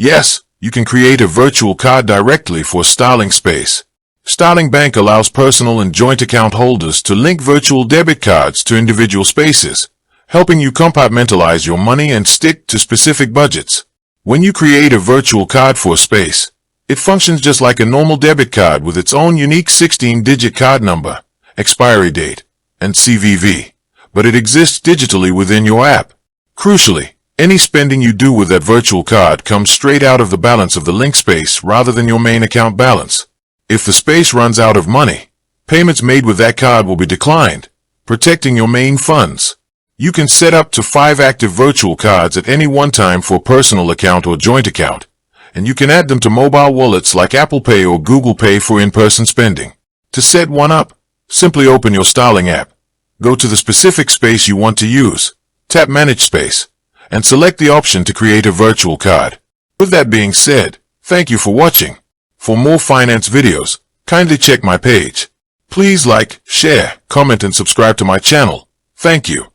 Yes, you can create a virtual card directly for Starling Space. Starling Bank allows personal and joint account holders to link virtual debit cards to individual spaces, helping you compartmentalize your money and stick to specific budgets. When you create a virtual card for a space, it functions just like a normal debit card with its own unique 16-digit card number, expiry date, and CVV, but it exists digitally within your app. Crucially, any spending you do with that virtual card comes straight out of the balance of the link space rather than your main account balance. If the space runs out of money, payments made with that card will be declined, protecting your main funds. You can set up to 5 active virtual cards at any one time for a personal account or joint account, and you can add them to mobile wallets like Apple Pay or Google Pay for in-person spending. To set one up, simply open your Starling app, go to the specific space you want to use, tap Manage Space, and select the option to create a virtual card. With that being said, thank you for watching. For more finance videos, kindly check my page. Please like, share, comment and subscribe to my channel. Thank you.